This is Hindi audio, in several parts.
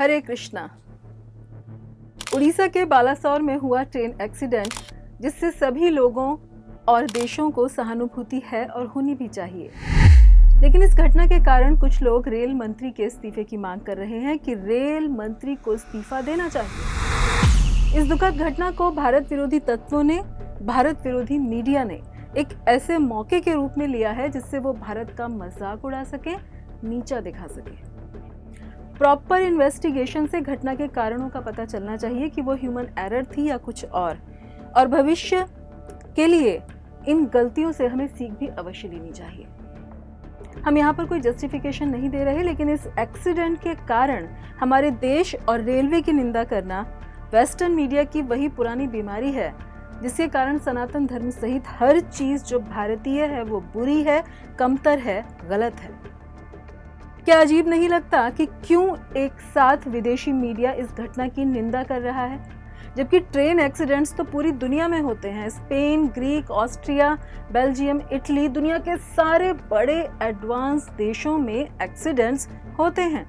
हरे कृष्णा। उड़ीसा के बालासोर में हुआ ट्रेन एक्सीडेंट, जिससे सभी लोगों और देशों को सहानुभूति है और होनी भी चाहिए। लेकिन इस घटना के कारण कुछ लोग रेल मंत्री के इस्तीफे की मांग कर रहे हैं कि रेल मंत्री को इस्तीफा देना चाहिए। इस दुखद घटना को भारत विरोधी तत्वों ने, भारत विरोधी मीडिया ने एक ऐसे मौके के रूप में लिया है जिससे वो भारत का मजाक उड़ा सके, नीचा दिखा सके। प्रॉपर इन्वेस्टिगेशन से घटना के कारणों का पता चलना चाहिए कि वो ह्यूमन एरर थी या कुछ और भविष्य के लिए इन गलतियों से हमें सीख भी अवश्य लेनी चाहिए। हम यहाँ पर कोई जस्टिफिकेशन नहीं दे रहे, लेकिन इस एक्सीडेंट के कारण हमारे देश और रेलवे की निंदा करना वेस्टर्न मीडिया की वही पुरानी बीमारी है जिसके कारण सनातन धर्म सहित हर चीज जो भारतीय है वो बुरी है, कमतर है, गलत है। क्या अजीब नहीं लगता कि क्यों एक साथ विदेशी मीडिया इस घटना की निंदा कर रहा है, जबकि ट्रेन एक्सीडेंट्स तो पूरी दुनिया में होते हैं। Spain, Greek, Austria, Belgium, Italy, दुनिया के सारे बड़े एडवांस देशों में एक्सीडेंट्स होते हैं।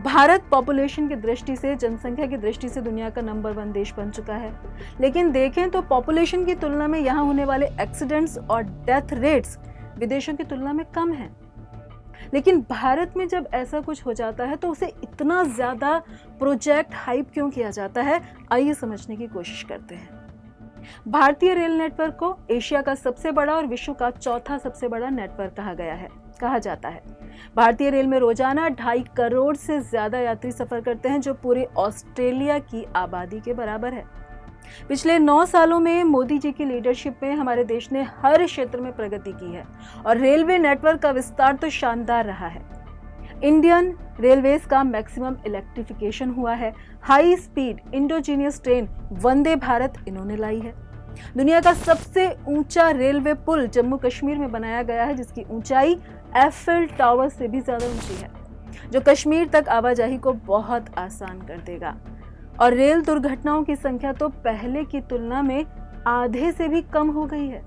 भारत पॉपुलेशन की दृष्टि से, जनसंख्या की दृष्टि से दुनिया का नंबर 1 देश बन चुका है, लेकिन देखें तो पॉपुलेशन की तुलना में यहाँ होने वाले एक्सीडेंट्स और डेथ रेट्स विदेशों की तुलना में कम हैं। लेकिन भारत में जब ऐसा कुछ हो जाता है तो उसे इतना ज्यादा प्रोजेक्ट हाइप क्यों किया जाता है, आइए समझने की कोशिश करते हैं। भारतीय रेल नेटवर्क को एशिया का सबसे बड़ा और विश्व का चौथा सबसे बड़ा नेटवर्क कहा जाता है। भारतीय रेल में रोजाना 2.5 करोड़ से ज्यादा यात्री सफर करते हैं, जो पूरे ऑस्ट्रेलिया की आबादी के बराबर है। पिछले 9 सालों में मोदी जी की लीडरशिप में हमारे देश ने हर क्षेत्र में प्रगति की है और रेलवे नेटवर्क का विस्तार तो शानदार रहा है। इंडियन रेलवेज का मैक्सिमम इलेक्ट्रिफिकेशन हुआ है। High speed endogenous train Vande Bharat इन्होंने लाई है। दुनिया का सबसे ऊंचा रेलवे पुल जम्मू कश्मीर में बनाया गया है, जिसकी ऊंचाई एफिल टावर से भी ज्यादा ऊंची है, जो कश्मीर तक आवाजाही को बहुत आसान कर देगा। और रेल दुर्घटनाओं की संख्या तो पहले की तुलना में आधे से भी कम हो गई है।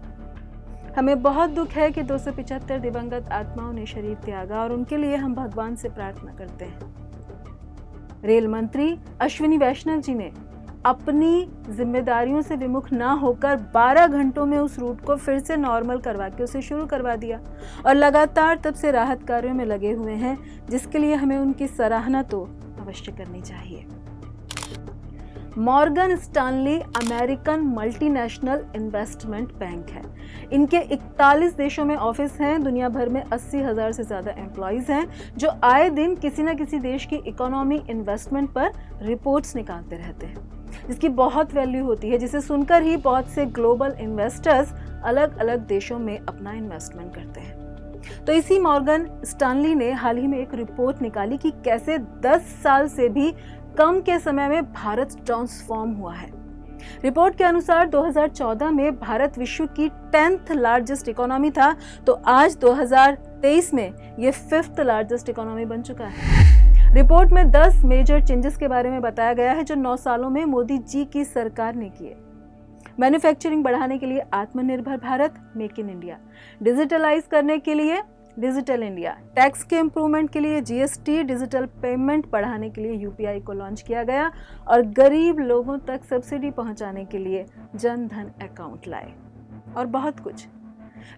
हमें बहुत दुख है कि 275 दिवंगत आत्माओं ने शरीर त्यागा और उनके लिए हम भगवान से प्रार्थना करते हैं। रेल मंत्री अश्विनी वैष्णव जी ने अपनी जिम्मेदारियों से विमुख ना होकर 12 घंटों में उस रूट को फिर से नॉर्मल करवा के उसे शुरू करवा दिया और लगातार तब से राहत कार्यों में लगे हुए हैं, जिसके लिए हमें उनकी सराहना तो अवश्य करनी चाहिए। Morgan Stanley American multinational investment bank है। इनके 41 देशों में ऑफिस हैं। दुनिया भर में 80,000 से ज्यादा एम्प्लॉइज हैं, जो आए दिन किसी न किसी देश की इकोनॉमी, इन्वेस्टमेंट पर रिपोर्ट्स निकालते रहते हैं, जिसकी बहुत वैल्यू होती है, जिसे सुनकर ही बहुत से ग्लोबल इन्वेस्टर्स अलग अलग देशों में अपना इन्वेस्टमेंट करते हैं। तो इसी मॉर्गन स्टानली ने हाल ही में एक रिपोर्ट निकाली कि कैसे 10 साल से भी कम के समय में भारत ट्रांसफॉर्म हुआ है। रिपोर्ट के अनुसार 2014 में भारत विश्व की 10th लार्जेस्ट इकोनॉमी था, तो आज 2023 में ये 5th लार्जेस्ट इकोनॉमी बन चुका है। रिपोर्ट में 10 मेजर चेंजेस के बारे में बताया गया है जो 9 सालों में मोदी जी की सरकार ने किए। मैन्युफैक्चरिंग बढ़ाने के लिए Atmanirbhar Bharat, make in India, digitalise करने के लिए डिजिटल इंडिया, टैक्स के इम्प्रूवमेंट के लिए जीएसटी, डिजिटल पेमेंट बढ़ाने के लिए यूपीआई को लॉन्च किया गया और गरीब लोगों तक सब्सिडी पहुंचाने के लिए जन धन अकाउंट लाए और बहुत कुछ।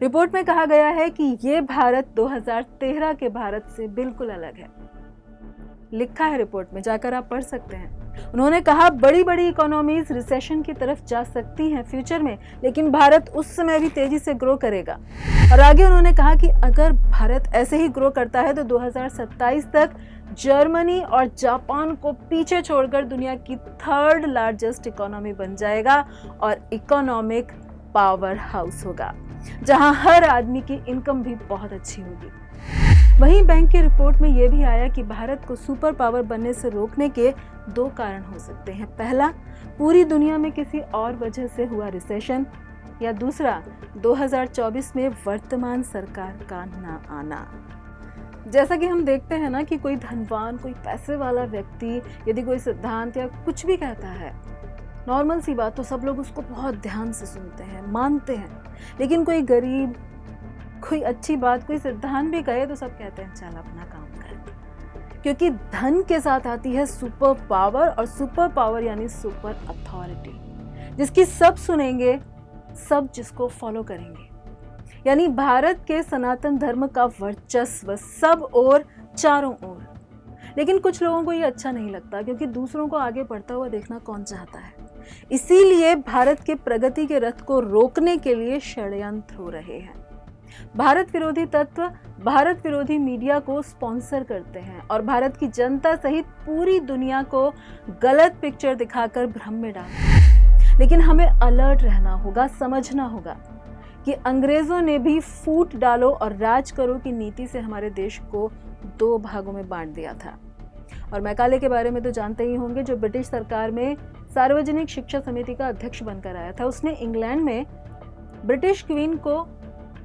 रिपोर्ट में कहा गया है कि ये भारत 2013 के भारत से बिल्कुल अलग है। लिखा है रिपोर्ट में, जाकर आप पढ़ सकते हैं। उन्होंने कहा बड़ी बड़ी इकोनॉमीज रिसेशन की तरफ जा सकती हैं फ्यूचर में, लेकिन भारत उस समय भी तेजी से ग्रो करेगा। और आगे उन्होंने कहा कि अगर भारत ऐसे ही ग्रो करता है तो 2027 तक जर्मनी और जापान को पीछे छोड़कर दुनिया की 3rd लार्जेस्ट इकोनॉमी बन जाएगा और इकोनॉमिक पावर हाउस होगा, जहां हर आदमी की इनकम भी बहुत अच्छी होगी। वहीं बैंक की रिपोर्ट में यह भी आया कि भारत को सुपर पावर बनने से रोकने के 2 कारण हो सकते हैं। पहला, पूरी दुनिया में किसी और वजह से हुआ रिसेशन, या दूसरा 2024 में वर्तमान सरकार का ना आना। जैसा कि हम देखते हैं ना कि कोई धनवान, कोई पैसे वाला व्यक्ति यदि कोई सिद्धांत या कुछ भी कहता है, नॉर्मल सी बात, तो सब लोग उसको बहुत ध्यान से सुनते हैं, मानते हैं। लेकिन कोई गरीब, कोई अच्छी बात, कोई सिद्धांत भी कहे तो सब कहते हैं चल अपना काम कर। क्योंकि धन के साथ आती है सुपर पावर, और सुपर पावर यानी सुपर अथॉरिटी, जिसकी सब सुनेंगे, सब जिसको फॉलो करेंगे। यानी भारत के सनातन धर्म का वर्चस्व सब और चारों ओर। लेकिन कुछ लोगों को ये अच्छा नहीं लगता, क्योंकि दूसरों को आगे बढ़ता हुआ देखना कौन चाहता है। इसीलिए भारत के प्रगति के रथ को रोकने के लिए षड्यंत्र हो रहे हैं। भारत विरोधी तत्व भारत विरोधी मीडिया को स्पॉन्सर करते हैं और भारत की जनता सहित पूरी दुनिया को गलत पिक्चर दिखाकर भ्रम में डालते हैं। लेकिन हमें अलर्ट रहना होगा, समझना होगा कि अंग्रेजों ने भी फूट डालो और राज करो की नीति से हमारे देश को 2 भागों में बांट दिया था। और मैकाले के बारे में तो जानते ही होंगे, जो ब्रिटिश सरकार में सार्वजनिक शिक्षा समिति का अध्यक्ष बनकर आया था। उसने इंग्लैंड में ब्रिटिश क्वीन को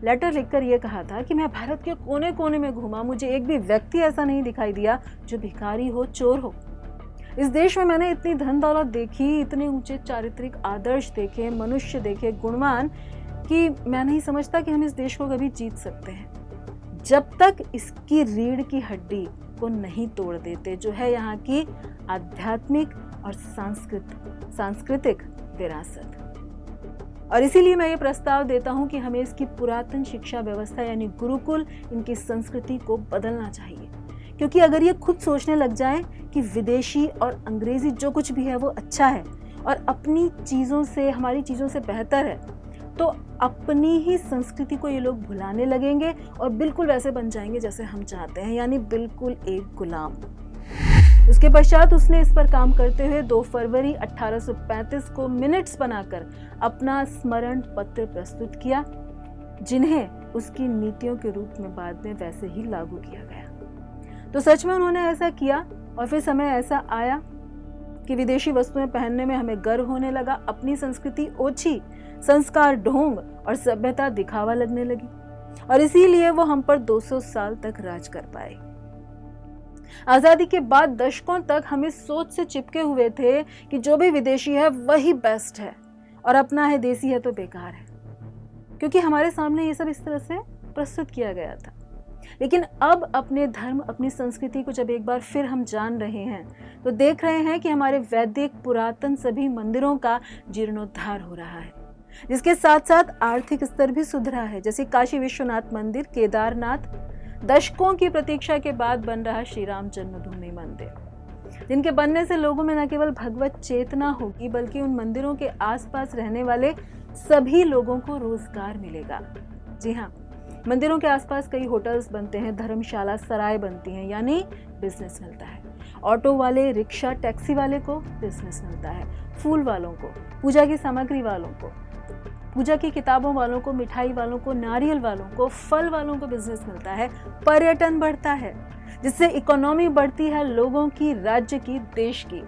लेटर लिखकर यह कहा था कि मैं भारत के कोने कोने में घूमा, मुझे एक भी व्यक्ति ऐसा नहीं दिखाई दिया जो भिखारी हो, चोर हो। इस देश में मैंने इतनी धन दौलत देखी, इतने ऊंचे चारित्रिक आदर्श देखे, मनुष्य देखे, गुणवान, कि मैं नहीं समझता कि हम इस देश को कभी जीत सकते हैं जब तक इसकी रीढ़ की हड्डी को नहीं तोड़ देते, जो है यहाँ की आध्यात्मिक और सांस्कृतिक विरासत। और इसीलिए मैं ये प्रस्ताव देता हूँ कि हमें इसकी पुरातन शिक्षा व्यवस्था यानी गुरुकुल, इनकी संस्कृति को बदलना चाहिए। क्योंकि अगर ये खुद सोचने लग जाएं कि विदेशी और अंग्रेजी जो कुछ भी है वो अच्छा है और अपनी चीज़ों से, हमारी चीज़ों से बेहतर है, तो अपनी ही संस्कृति को ये लोग भुलाने लगेंगे और बिल्कुल वैसे बन जाएंगे जैसे हम चाहते हैं, यानी बिल्कुल एक गुलाम। उसके पश्चात उसने इस पर काम करते हुए 2 फरवरी 1835 को मिनट्स बनाकर अपना स्मरण पत्र प्रस्तुत किया, जिन्हें उसकी नीतियों के रूप में बाद में वैसे ही लागू किया गया। तो सच में उन्होंने ऐसा किया, और फिर समय ऐसा आया कि विदेशी वस्तुएं पहनने में हमें गर्व होने लगा, अपनी संस्कृति ओछी, संस्कार ढोंग और सभ्यता दिखावा लगने लगी, और इसीलिए वो हम पर 200 साल तक राज कर पाए। आजादी के बाद दशकों तक हम इस सोच से चिपके हुए थे कि जो भी विदेशी है वही बेस्ट है और अपना है देसी है तो बेकार है, क्योंकि हमारे सामने ये सब इस तरह से प्रस्तुत किया गया था। लेकिन अब अपने धर्म, अपनी संस्कृति को जब एक बार फिर हम जान रहे हैं, तो देख रहे हैं कि हमारे वैदिक पुरातन सभी मंदिरों का जीर्णोद्धार हो रहा है, जिसके साथ साथ आर्थिक स्तर भी सुधरा है। जैसे काशी विश्वनाथ मंदिर, केदारनाथ, दशकों की प्रतीक्षा के बाद बन रहा श्री राम जन्मभूमि मंदिर, जिनके बनने से लोगों में न केवल भगवत चेतना होगी, बल्कि उन मंदिरों के आसपास रहने वाले सभी लोगों को रोजगार मिलेगा। जी हाँ, मंदिरों के आसपास कई होटल्स बनते हैं, धर्मशाला, सराय बनती हैं, यानी बिजनेस मिलता है। ऑटो वाले, रिक्शा, टैक्सी वाले को बिजनेस मिलता है, फूल वालों को, पूजा की सामग्री वालों को, पूजा की किताबों वालों को, मिठाई वालों को, नारियल वालों को, फल वालों को बिजनेस मिलता है। पर्यटन बढ़ता है, जिससे इकोनॉमी बढ़ती है, लोगों की, राज्य की, देश की।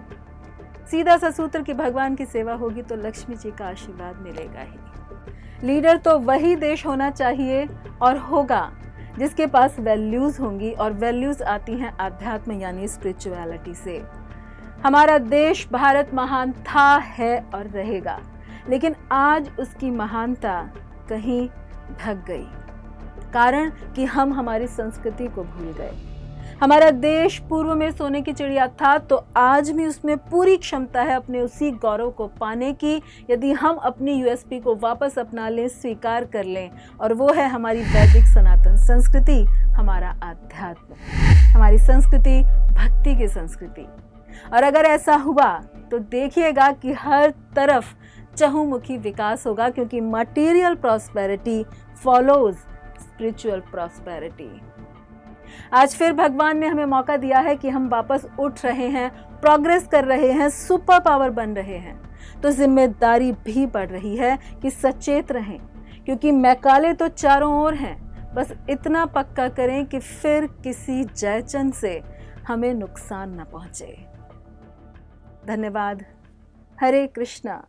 सीधा सा सूत्र कि भगवान की सेवा होगी तो लक्ष्मी जी का आशीर्वाद मिलेगा ही। लीडर तो वही देश होना चाहिए और होगा जिसके पास वैल्यूज होंगी, और वैल्यूज आती हैं आध्यात्म यानी स्पिरिचुअलिटी से। हमारा देश भारत महान था, है और रहेगा, लेकिन आज उसकी महानता कहीं ढक गई, कारण कि हम हमारी संस्कृति को भूल गए। हमारा देश पूर्व में सोने की चिड़िया था, तो आज भी उसमें पूरी क्षमता है अपने उसी गौरव को पाने की, यदि हम अपनी यूएसपी को वापस अपना लें, स्वीकार कर लें, और वो है हमारी वैदिक सनातन संस्कृति, हमारा आध्यात्म, हमारी संस्कृति भक्ति की संस्कृति। और अगर ऐसा हुआ तो देखिएगा कि हर तरफ चहुमुखी विकास होगा, क्योंकि material prosperity follows spiritual prosperity. आज फिर भगवान ने हमें मौका दिया है कि हम वापस उठ रहे हैं, प्रोग्रेस कर रहे हैं, सुपर पावर बन रहे हैं, तो जिम्मेदारी भी बढ़ रही है कि सचेत रहें, क्योंकि मैकाले तो चारों ओर हैं। बस इतना पक्का करें कि फिर किसी जयचंद से हमें नुकसान न पहुंचे। धन्यवाद। हरे कृष्णा।